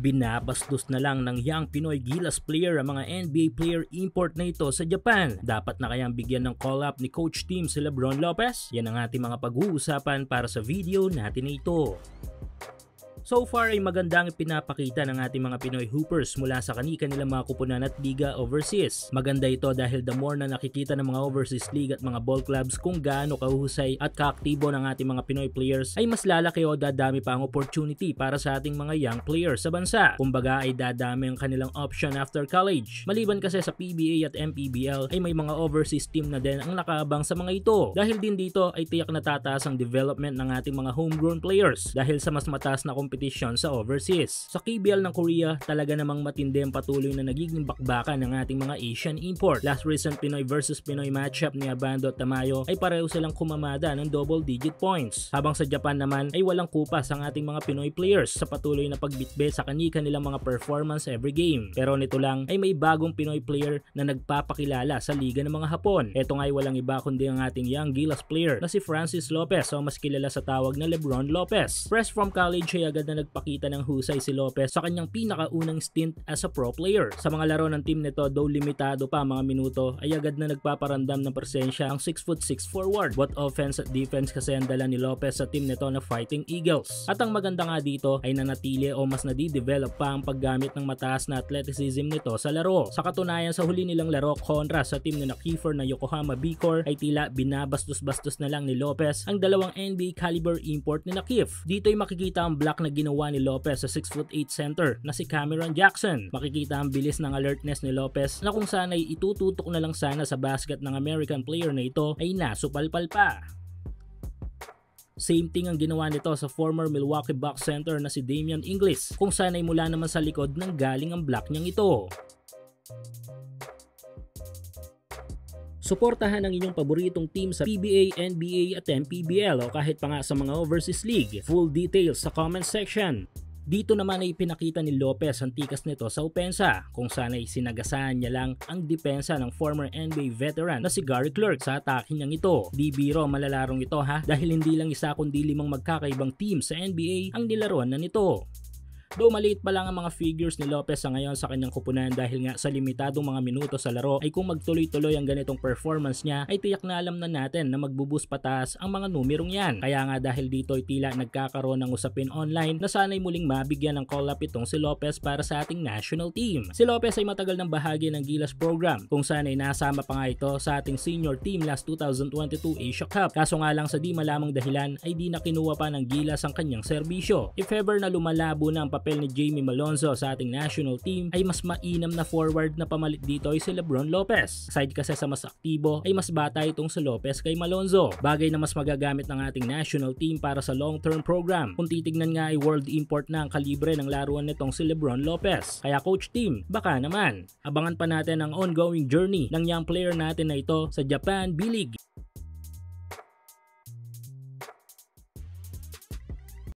Binabastos na lang ng young Pinoy Gilas player ang mga NBA player import na ito sa Japan. Dapat na kayang bigyan ng call-up ni Coach Team si Lebron Lopez? Yan ang ating mga pag-uusapan para sa video natin na ito. So far ay magandang pinapakita ng ating mga Pinoy Hoopers mula sa kanilang mga kupunan at liga overseas. Maganda ito dahil the more na nakikita ng mga overseas league at mga ball clubs kung gaano kahusay at kaaktibo ng ating mga Pinoy players, ay mas lalaki o dadami pa ang opportunity para sa ating mga young players sa bansa. Kumbaga ay dadami ang kanilang option after college. Maliban kasi sa PBA at MPBL ay may mga overseas team na din ang nakaabang sa mga ito. Dahil din dito ay tiyak na tataas ang development ng ating mga homegrown players dahil sa mas mataas na competition sa overseas. Sa KBL ng Korea, talaga namang matindi ang patuloy na nagiging bakbakan ng ating mga Asian import. Last recent Pinoy versus Pinoy matchup ni Abando at Tamayo ay pareho silang kumamada ng double digit points. Habang sa Japan naman ay walang kupas ang ating mga Pinoy players sa patuloy na pagbitbit sa kanilang mga performance every game. Pero nito lang ay may bagong Pinoy player na nagpapakilala sa liga ng mga Hapon. Ito nga ay walang iba kundi ang ating young Gilas player na si Francis Lopez o mas kilala sa tawag na Lebron Lopez. Fresh from college ay agad na nagpakita ng husay si Lopez sa kanyang pinakaunang stint as a pro player. Sa mga laro ng team nito, though limitado pa mga minuto, ay agad na nagpaparamdam ng presensya ang 6'6" forward. Both offense at defense kasi ang dala ni Lopez sa team nito na Fighting Eagles. At ang maganda nga dito ay nanatili o mas nadidevelop pa ang paggamit ng mataas na athleticism nito sa laro. Sa katunayan, sa huli nilang laro kontra sa team ni Kiefer na Yokohama B-Core ay tila binabastos-bastos na lang ni Lopez ang dalawang NBA caliber import ni Kiefer. Dito ay makikita ang block na ginawa ni Lopez sa 6'8" center na si Cameron Jackson. Makikita ang bilis ng alertness ni Lopez na kung sana ay itututok na lang sana sa basket ng American player na ito ay nasupalpal pa. Same thing ang ginawa nito sa former Milwaukee Bucks center na si Damian Inglis kung sana ay mula naman sa likod ng galing ang block niyang ito. Suportahan ang inyong paboritong team sa PBA, NBA at MPBL o kahit pa nga sa mga overseas league. Full details sa comment section. Dito naman ay pinakita ni Lopez ang tikas nito sa opensa kung saan ay sinagasaan niya lang ang depensa ng former NBA veteran na si Gary Clark sa atake niyang ito. Di biro malalarong ito ha dahil hindi lang isa kundi 5 magkakaibang team sa NBA ang nilaruan na nito. Though maliit pa lang ang mga figures ni Lopez sa ngayon sa kanyang kupunan dahil nga sa limitadong mga minuto sa laro ay kung magtuloy-tuloy ang ganitong performance niya ay tiyak na alam na natin na magbubus pataas ang mga numerong yan. Kaya nga dahil dito ay tila nagkakaroon ng usapin online na sana'y muling mabigyan ng call-up itong si Lopez para sa ating national team. Si Lopez ay matagal ng bahagi ng Gilas program kung saan ay nasama pa nga ito sa ating senior team last 2022 Asia Cup. Kaso nga lang sa di malamang dahilan ay di na kinuha pa ng Gilas ang kanyang serbisyo. If ever na lumalabo na ang papel ni Jamie Malonzo sa ating national team ay mas mainam na forward na pamalit dito ay si Lebron Lopez. Aside kasi sa mas aktibo ay mas bata itong si Lopez kay Malonzo. Bagay na mas magagamit ng ating national team para sa long-term program. Kung titignan nga ay world import na ang kalibre ng laruan nitong si Lebron Lopez. Kaya coach team, baka naman. Abangan pa natin ang ongoing journey ng young player natin na ito sa Japan B-League.